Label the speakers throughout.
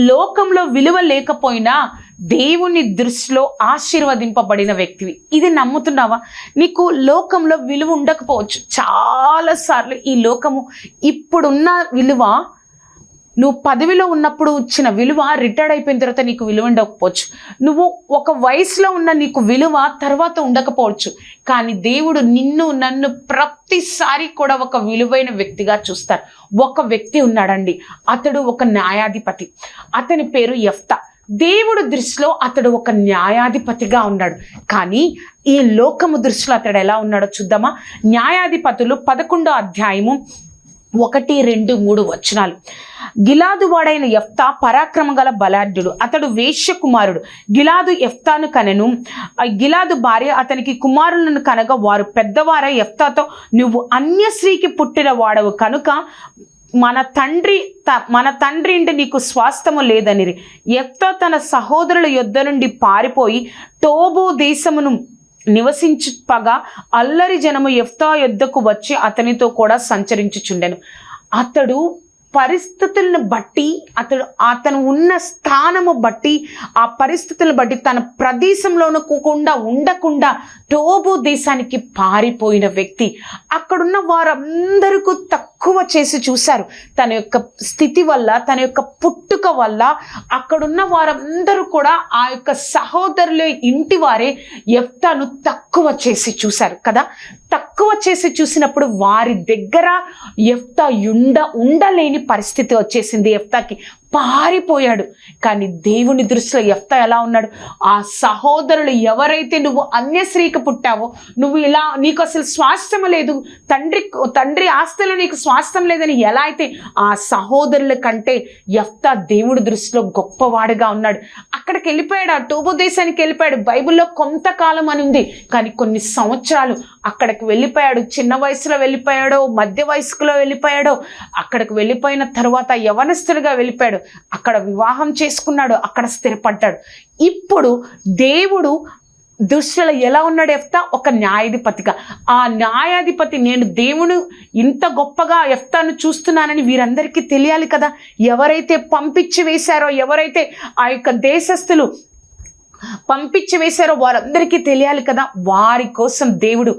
Speaker 1: లోకంలో విలువ లేకపోయినా దేవుని దృష్టిలో ఆశీర్వదింపబడిన వ్యక్తివి. ఇది నమ్ముతున్నావా? నీకు లోకంలో విలువ ఉండకపోవచ్చు. చాలాసార్లు ఈ లోకము ఇప్పుడున్న విలువ, నువ్వు పదవిలో ఉన్నప్పుడు ఇచ్చిన విలువ రిటైర్డ్ అయిపోయిన తర్వాత నీకు విలువ ఉండకపోవచ్చు. నువ్వు ఒక వయసులో ఉన్న నీకు విలువ తర్వాత ఉండకపోవచ్చు. కానీ దేవుడు నిన్ను నన్ను ప్రతిసారి కూడా ఒక విలువైన వ్యక్తిగా చూస్తారు. ఒక వ్యక్తి ఉన్నాడండి, అతడు ఒక న్యాయాధిపతి. అతని పేరు యెఫ్తా. దేవుడు దృష్టిలో అతడు ఒక న్యాయాధిపతిగా ఉన్నాడు. కానీ ఈ లోకము దృష్టిలో అతడు ఎలా ఉన్నాడో చూద్దామా? న్యాయాధిపతులు 11వ అధ్యాయము 1, 2, 3 వచనాలు. గిలాదు వాడైన యెఫ్తా పరాక్రమ గల బలాఢ్యుడు. అతడు వేశ్య కుమారుడు. గిలాదు యెఫ్తాను కనెను. గిలాదు భార్య అతనికి కుమారులను కనగా వారు పెద్దవారై యెఫ్తాతో, నువ్వు అన్య స్త్రీకి పుట్టిన వాడవు కనుక మన తండ్రి ఇంటి నీకు స్వాస్థ్యము లేదనిరి. యెఫ్తా తన సహోదరుల యొద్ద నుండి పారిపోయి టోబు దేశమును నివసించుపగా అల్లరి జనము యెఫ్తా యొద్దకు వచ్చి అతనితో కూడా సంచరించుచుండెను. అతడు పరిస్థితులను బట్టి, అతను ఉన్న స్థానము బట్టి, ఆ పరిస్థితులను బట్టి తన ప్రదేశంలోనూ ఉండకుండా టోబు దేశానికి పారిపోయిన వ్యక్తి. అక్కడున్న వారందరికీ తక్కువ చేసి చూశారు. తన యొక్క స్థితి వల్ల, తన యొక్క పుట్టుక వల్ల అక్కడున్న వారందరూ కూడా ఆ యొక్క సహోదరుల ఇంటి వారే యెఫ్తాను తక్కువ చేసి చూశారు కదా. తక్కువ చేసి చూసినప్పుడు వారి దగ్గర యెఫ్తా ఉండలేని పరిస్థితి వచ్చేసింది. యెఫ్తాకి పారిపోయాడు. కానీ దేవుని దృష్టిలో యెఫ్తా ఎలా ఉన్నాడు? ఆ సహోదరులు ఎవరైతే నువ్వు అన్య స్త్రీకి పుట్టావో, నువ్వు ఇలా నీకు అసలు స్వాస్థ్యం లేదు, తండ్రి ఆస్తిలో నీకు స్వాస్థ్యం లేదని ఎలా అయితే ఆ సహోదరుల కంటే యెఫ్తా దేవుడి దృష్టిలో గొప్పవాడుగా ఉన్నాడు. అక్కడికి వెళ్ళిపోయాడు, ఆ టోబు దేశానికి వెళ్ళిపోయాడు. బైబిల్లో కొంతకాలం అని ఉంది, కానీ కొన్ని సంవత్సరాలు అక్కడికి వెళ్ళిపోయాడు. చిన్న వయసులో వెళ్ళిపోయాడో, మధ్య వయస్కులో వెళ్ళిపోయాడో, అక్కడికి వెళ్ళిపోయిన తర్వాత యవనస్తుడిగా వెళ్ళిపోయాడు. అక్కడ వివాహం చేసుకున్నాడు, అక్కడ స్థిరపడ్డాడు. ఇప్పుడు దేవుడు దృష్టిలో ఎలా ఉన్నాడు యెఫ్తా? ఒక న్యాయాధిపతిగా. ఆ న్యాయాధిపతి, నేను దేవుడు ఇంత గొప్పగా యెఫ్తాను చూస్తున్నానని వీరందరికీ తెలియాలి కదా. ఎవరైతే పంపించి వేశారో, ఎవరైతే ఆ యొక్క దేశస్థులు పంపించి వేశారో వారందరికీ తెలియాలి కదా. వారి కోసం దేవుడు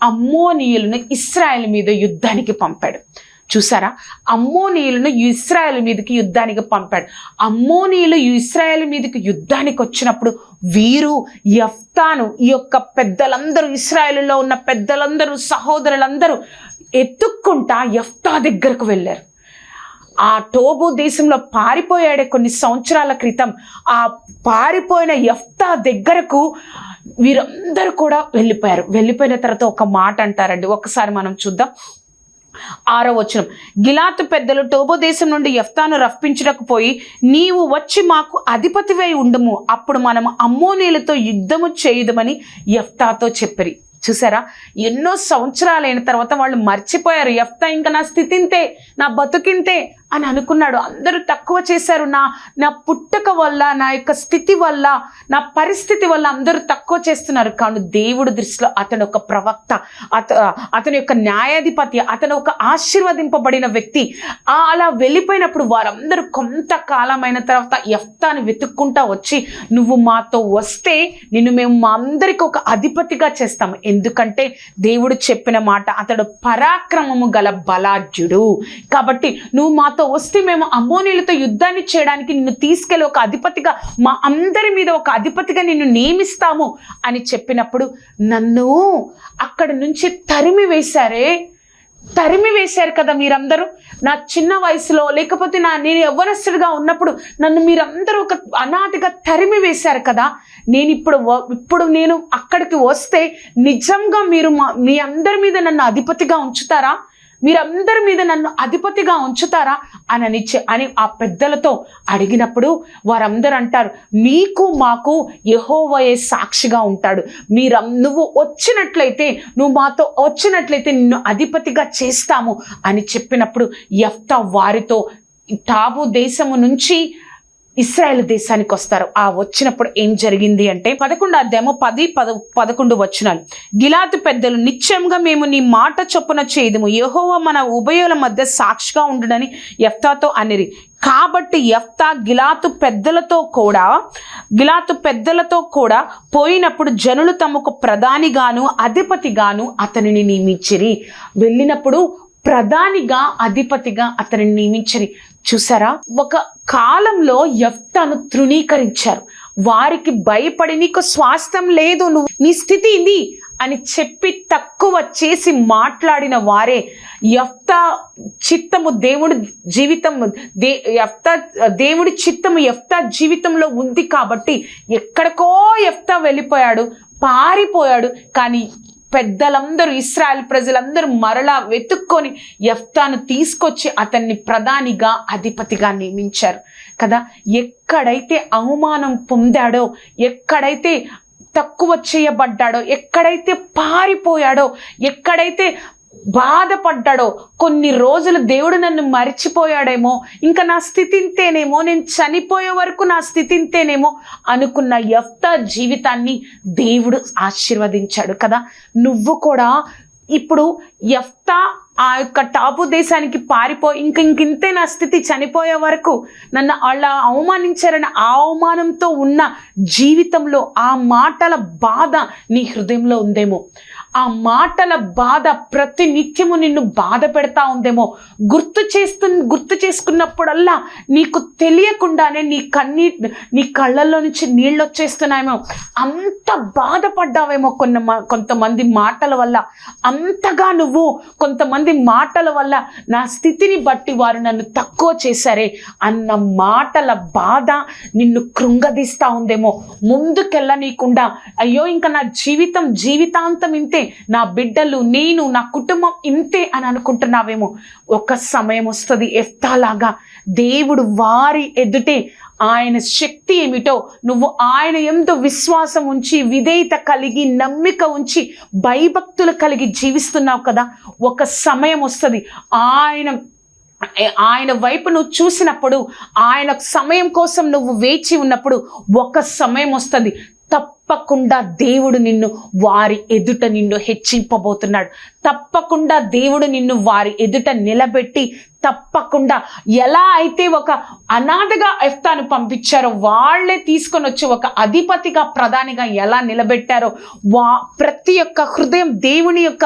Speaker 1: అమ్మోనీయులను ఇశ్రాయేలు మీద యుద్ధానికి పంపాడు. చూసారా? అమ్మోనీయులను ఇశ్రాయేలు మీదకి యుద్ధానికి పంపాడు. అమ్మోనీయులు ఇశ్రాయేలు మీదకి యుద్ధానికి వచ్చినప్పుడు వీరు యెఫ్తాను, ఈ యొక్క పెద్దలందరూ, ఇశ్రాయేలులో ఉన్న పెద్దలందరూ, సహోదరులందరూ ఎత్తుక్కుంటా యెఫ్తా దగ్గరకు వెళ్ళారు. ఆ టోబు దేశంలో పారిపోయాడే కొన్ని సంవత్సరాల క్రితం. ఆ పారిపోయిన యెఫ్తా దగ్గరకు వీరందరూ కూడా వెళ్ళిపోయారు. వెళ్ళిపోయిన తర్వాత ఒక మాట అంటారండి, ఒకసారి మనం చూద్దాం. 6వ వచనం. గిలాదు పెద్దలు టోబు దేశం నుండి యెఫ్తాను రప్పించుటకు పోయి, నీవు వచ్చి మాకు అధిపతివై ఉండుము, అప్పుడు మనం అమ్మోనీయులతో యుద్ధము చేయుదమని యెఫ్తాతో చెప్పిరి. చూసారా? ఎన్నో సంవత్సరాలైన తర్వాత వాళ్ళు మర్చిపోయారు. యెఫ్తా ఇంకా నా స్థితి ఇంతే, నా బతుకింతే అని అనుకున్నాడు. అందరూ తక్కువ చేశారు. నా పుట్టుక వల్ల, నా యొక్క స్థితి వల్ల, నా పరిస్థితి వల్ల అందరూ తక్కువ చేస్తున్నారు. కానీ దేవుడి దృష్టిలో అతను ఒక ప్రవక్త, అతని యొక్క న్యాయాధిపతి, అతను ఒక ఆశీర్వదింపబడిన వ్యక్తి. అలా వెళ్ళిపోయినప్పుడు వారందరూ కొంతకాలమైన తర్వాత యెఫ్తాను వెతుక్కుంటా వచ్చి, నువ్వు మాతో వస్తే నిన్ను మేము మా అందరికి ఒక అధిపతిగా చేస్తాము. ఎందుకంటే దేవుడు చెప్పిన మాట, అతడు పరాక్రమము గల బలాఢ్యుడు. కాబట్టి నువ్వు మాతో వస్తే మేము అమ్మోనీయులతో యుద్ధాన్ని చేయడానికి నిన్ను తీసుకెళ్ళి ఒక అధిపతిగా, మా అందరి మీద ఒక అధిపతిగా నిన్ను నియమిస్తాము అని చెప్పినప్పుడు నన్ను అక్కడి నుంచి తరిమి వేశారు కదా మీరందరూ. నా చిన్న వయసులో, లేకపోతే నేను యవ్వనస్తుడిగా ఉన్నప్పుడు నన్ను మీరందరూ ఒక అనాథగా తరిమి వేశారు కదా. నేను ఇప్పుడు నేను అక్కడికి వస్తే నిజంగా మీరు మీ అందరి మీద నన్ను అధిపతిగా ఉంచుతారా? మీరందరి మీద నన్ను అధిపతిగా ఉంచుతారా అని ఆ పెద్దలతో అడిగినప్పుడు వారందరూ అంటారు, నీకు మాకు యెహోవాయే సాక్షిగా ఉంటాడు. నువ్వు వచ్చినట్లయితే, నువ్వు మాతో వచ్చినట్లయితే నిన్ను అధిపతిగా చేస్తాము అని చెప్పినప్పుడు యెఫ్తా వారితో టోబు దేశము నుంచి ఇశ్రాయేలు దేశానికి వస్తారు. ఆ వచ్చినప్పుడు ఏం జరిగింది అంటే 11వ అధ్యాయము 10-11 వచనాలు. గిలాదు పెద్దలు, నిశ్చయంగా మేము నీ మాట చొప్పున చేయుదుము, యెహోవా మన ఉభయుల మధ్య సాక్షిగా ఉండునని యెఫ్తాతో అనిరి. కాబట్టి యెఫ్తా గిలాదు పెద్దలతో కూడా పోయినప్పుడు జనులు తమకు ప్రధానిగాను అధిపతిగాను అతనిని నియమించిరి. వెళ్ళినప్పుడు ప్రధానిగా అధిపతిగా అతనిని నియమించిరి. చూసారా, ఒక కాలంలో యెఫ్తాను తృణీకరించారు. వారికి భయపడి నీకు స్వాస్థ్యం లేదు, నువ్వు నీ స్థితి ఇది అని చెప్పి తక్కువ చేసి మాట్లాడిన వారే యెఫ్తా చిత్తము దేవుడి చిత్తము యెఫ్తా జీవితంలో ఉంది కాబట్టి ఎక్కడికో యెఫ్తా వెళ్ళిపోయాడు, పారిపోయాడు. కానీ పెద్దలందరూ, ఇశ్రాయేల్ ప్రజలందరూ మరలా వెతుక్కొని యెఫ్తాను తీసుకొచ్చి అతన్ని ప్రధానిగా అధిపతిగా నియమించారు కదా. ఎక్కడైతే అవమానం పొందాడో, ఎక్కడైతే తక్కువ చేయబడ్డాడో, ఎక్కడైతే పారిపోయాడో, ఎక్కడైతే బాధపడ్డాడో, కొన్ని రోజులు దేవుడు నన్ను మరిచిపోయాడేమో, ఇంకా నా స్థితి ఇంతేనేమో, నేను చనిపోయే వరకు నా స్థితి ఇంతేనేమో అనుకున్న యెఫ్తా జీవితాన్ని దేవుడు ఆశీర్వదించాడు కదా. నువ్వు కూడా ఇప్పుడు యెఫ్తా ఆ యొక్క టాపు దేశానికి పారిపోయి ఇంకింతే నా స్థితి, చనిపోయే వరకు నన్ను అలా అవమానించారని ఆ అవమానంతో ఉన్న జీవితంలో ఆ మాటల బాధ నీ హృదయంలో ఉందేమో. ఆ మాటల బాధ ప్రతి నిత్యము నిన్ను బాధ పెడతా ఉందేమో. గుర్తు చేసుకున్నప్పుడల్లా నీకు తెలియకుండానే నీ కళ్ళల్లో నుంచి నీళ్ళు వచ్చేస్తున్నాయేమో. అంత బాధపడ్డావేమో కొంతమంది మాటల వల్ల. అంతగా నువ్వు కొంతమంది మాటల వల్ల నా స్థితిని బట్టి వారు నన్ను తక్కువ చేశారే అన్న మాటల బాధ నిన్ను కృంగదీస్తా ఉందేమో. ముందుకెళ్ళనీయకుండా అయ్యో ఇంకా నా జీవితాంతం ఇంతే, నా బిడ్డలు, నేను, నా కుటుంబం ఇంతే అని అనుకుంటున్నావేమో. ఒక సమయం వస్తుంది యెఫ్తాలాగా దేవుడు వారి ఎదుటే ఆయన శక్తి ఏమిటో, నువ్వు ఆయన యందు విశ్వాసం ఉంచి, విధేయత కలిగి, నమ్మిక ఉంచి, భయభక్తులు కలిగి జీవిస్తున్నావు కదా. ఒక సమయం వస్తుంది, ఆయన వైపు నువ్వు చూసినప్పుడు, ఆయన సమయం కోసం నువ్వు వేచి ఉన్నప్పుడు ఒక సమయం వస్తుంది, తప్పకుండా దేవుడు నిన్ను వారి ఎదుట హెచ్చింపబోతున్నాడు. తప్పకుండా దేవుడు నిన్ను వారి ఎదుట నిలబెట్టి, తప్పకుండా ఎలా అయితే ఒక అనాథగా యెఫ్తాను పంపించారో వాళ్లే తీసుకొని వచ్చి ఒక అధిపతిగా, ప్రధానిగా ఎలా నిలబెట్టారో, ప్రతి ఒక్క హృదయం దేవుని యొక్క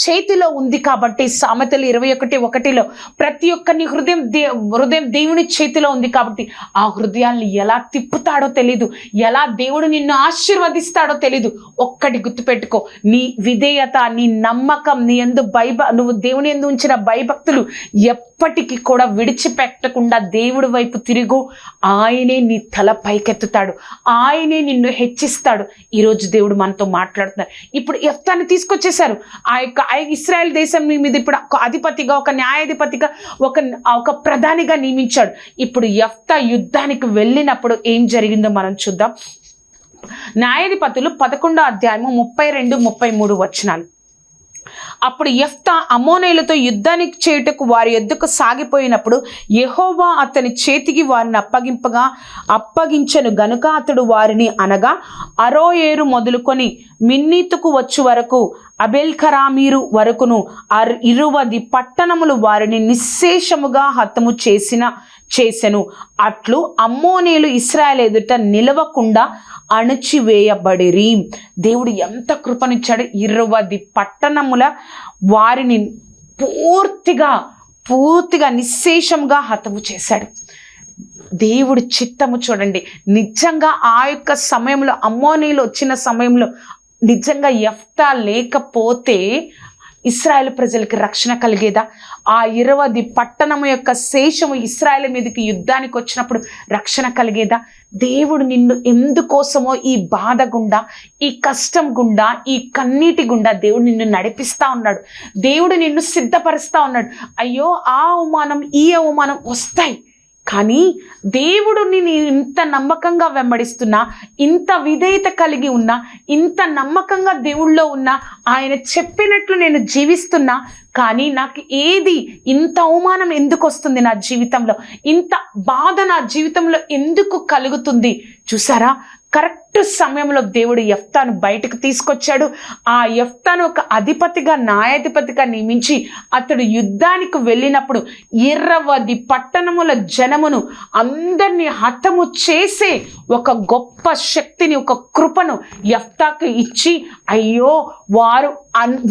Speaker 1: చేతిలో ఉంది కాబట్టి, సామెతలు 21:1 ప్రతి ఒక్కరిని హృదయం దేవుని చేతిలో ఉంది కాబట్టి ఆ హృదయాల్ని ఎలా తిప్పుతాడో తెలీదు, ఎలా దేవుడు నిన్ను ఆశీర్వదిస్తాడో తెలీదు. ఒక్కటి గుర్తుపెట్టుకో, నీ విధేయత, నీ నమ్మకం, నువ్వు దేవుని యందు ఉంచిన భయభక్తులు ఎప్పటికీ కూడా విడిచిపెట్టకుండా దేవుడి వైపు తిరుగు. ఆయనే నీ తల పైకెత్తుతాడు, ఆయనే నిన్ను హెచ్చిస్తాడు. ఈరోజు దేవుడు మనతో మాట్లాడుతున్నారు. ఇప్పుడు యెఫ్తాని తీసుకొచ్చేసారు. ఆ ఇశ్రాయేల్ దేశం మీద ఇప్పుడు ఒక అధిపతిగా, ఒక న్యాయాధిపతిగా, ఒక ప్రధానిగా నియమించాడు. ఇప్పుడు యెఫ్తా యుద్ధానికి వెళ్ళినప్పుడు ఏం జరిగిందో మనం చూద్దాం. న్యాయాధిపతులు 11వ అధ్యాయము 32-33 వచనాలు. అప్పుడు యెఫ్తా అమ్మోనీయులతో యుద్ధానికి చేయుటకు వారి యొద్దకు సాగిపోయినప్పుడు యెహోవా అతని చేతికి వారిని అప్పగించెను గనుక అతడు వారిని, అనగా అరోయేరు మొదలుకొని మిన్నీతుకు వచ్చు వరకు, అబేల్కరామీరు వరకును 20 పట్టణములు వారిని నిశ్శేషముగా హతము చేసెను. అట్లు అమ్మోనీయులు ఇశ్రాయేలు ఎదుట నిలవకుండా అణచివేయబడిరి. దేవుడు ఎంత కృపనిచ్చాడు. 20 పట్టణముల వారిని పూర్తిగా నిశ్శేషంగా హతము చేశాడు. దేవుడి చిత్తము చూడండి. నిజంగా ఆ యొక్క సమయంలో, అమ్మోనీయులు వచ్చిన సమయంలో నిజంగా యెఫ్తా లేకపోతే ఇశ్రాయేలు ప్రజలకి రక్షణ కలిగేదా? ఆ 20 పట్టణము యొక్క శేషము ఇశ్రాయేలు మీదకి యుద్ధానికి వచ్చినప్పుడు రక్షణ కలిగేదా? దేవుడు నిన్ను ఎందుకోసమో ఈ బాధ గుండా, ఈ కష్టం గుండా, ఈ కన్నీటి గుండా దేవుడు నిన్ను నడిపిస్తా ఉన్నాడు. దేవుడు నిన్ను సిద్ధపరుస్తా ఉన్నాడు. అయ్యో, ఆ అవమానం, ఈ అవమానం వస్తాయి. కానీ దేవుడిని నేను ఇంత నమ్మకంగా వెంబడిస్తున్నా, ఇంత విధేయత కలిగి ఉన్నా, ఇంత నమ్మకంగా దేవుళ్ళో ఉన్నా, ఆయన చెప్పినట్లు నేను జీవిస్తున్నా, కానీ నాకు ఏది ఇంత అవమానం ఎందుకు వస్తుంది నా జీవితంలో, ఇంత బాధ నా జీవితంలో ఎందుకు కలుగుతుంది? చూసారా, కరెక్ట్ సమయంలో దేవుడు యెఫ్తాను బయటకు తీసుకొచ్చాడు. ఆ యెఫ్తాను ఒక అధిపతిగా, న్యాయాధిపతిగా నియమించి అతడు యుద్ధానికి వెళ్ళినప్పుడు 20 పట్టణముల జనమును అందరినీ హతము చేసే ఒక గొప్ప శక్తిని, ఒక కృపను యెఫ్తాకు ఇచ్చి, అయ్యో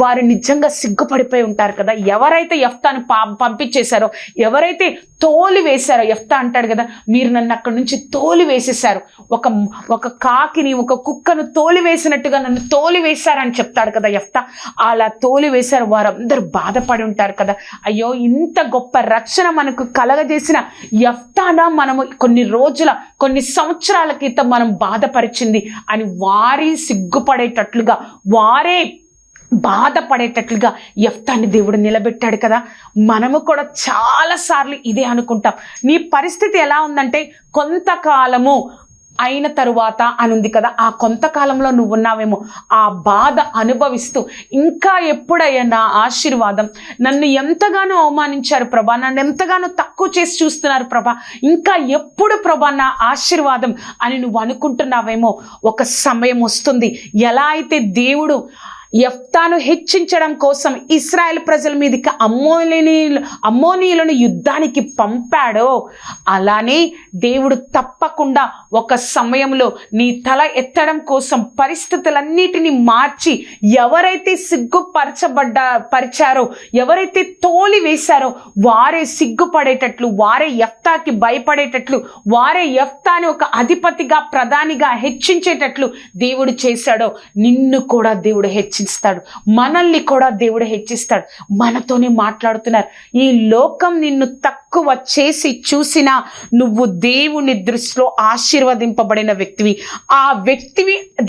Speaker 1: వారు నిజంగా సిగ్గుపడిపోయి ఉంటారు కదా, ఎవరైతే యెఫ్తాను పంపించేశారో, ఎవరైతే తోలి వేశారో. యెఫ్తా అంటాడు కదా, మీరు నన్ను అక్కడి నుంచి తోలి వేసేశారు, ఒక కాకిని, ఒక కుక్కను తోలి వేసినట్టుగా నన్ను తోలి వేశారని చెప్తాడు కదా యెఫ్తా. అలా తోలి వేశారు. వారందరూ బాధపడి ఉంటారు కదా, అయ్యో ఇంత గొప్ప రక్షణ మనకు కలగజేసిన యెఫ్తానా మనము కొన్ని సంవత్సరాల క్రితం మనం బాధపరిచింది అని వారి సిగ్గుపడేటట్లుగా, వారే బాధపడేటట్లుగా యెఫ్తాని దేవుడు నిలబెట్టాడు కదా. మనము కూడా చాలాసార్లు ఇదే అనుకుంటాం. నీ పరిస్థితి ఎలా ఉందంటే కొంతకాలము అయిన తరువాత అని ఉంది కదా, ఆ కొంతకాలంలో నువ్వు ఉన్నావేమో ఆ బాధ అనుభవిస్తూ, ఇంకా ఎప్పుడయ్యా నా ఆశీర్వాదం, నన్ను ఎంతగానో అవమానించారు ప్రభా, నన్ను ఎంతగానో తక్కువ చేసి చూస్తున్నారు ప్రభా, ఇంకా ఎప్పుడు ప్రభా నా ఆశీర్వాదం అని నువ్వు అనుకుంటున్నావేమో. ఒక సమయం వస్తుంది, ఎలా అయితే దేవుడు యెఫ్తాను హెచ్చించడం కోసం ఇశ్రాయేల్ ప్రజల మీదకి అమ్మోనీయులను యుద్ధానికి పంపాడో, అలానే దేవుడు తప్పకుండా ఒక సమయంలో నీ తల ఎత్తడం కోసం పరిస్థితులన్నిటినీ మార్చి, ఎవరైతే పరిచారో, ఎవరైతే తోలి వేశారో వారే సిగ్గుపడేటట్లు, వారే యెఫ్తాకి భయపడేటట్లు, వారే యెఫ్తాని ఒక అధిపతిగా, ప్రధానిగా హెచ్చించేటట్లు దేవుడు చేశాడో, నిన్ను కూడా దేవుడు హెచ్చిస్తాడు, మనల్ని కూడా దేవుడు హెచ్చిస్తాడు. మనతోనే మాట్లాడుతున్నారు. ఈ లోకం నిన్ను తక్కువ చేసి చూసినా నువ్వు దేవుని దృష్టిలో ఆశీర్వదింపబడిన వ్యక్తివి.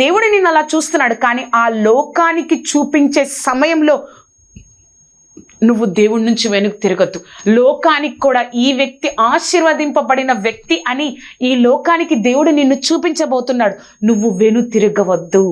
Speaker 1: దేవుడు నిన్ను అలా చూస్తున్నాడు, కానీ ఆ లోకానికి చూపించే సమయంలో నువ్వు దేవుడి నుంచి వెనుక తిరగద్దు. లోకానికి కూడా ఈ వ్యక్తి ఆశీర్వదింపబడిన వ్యక్తి అని ఈ లోకానికి దేవుడు నిన్ను చూపించబోతున్నాడు. నువ్వు వెను తిరగవద్దు.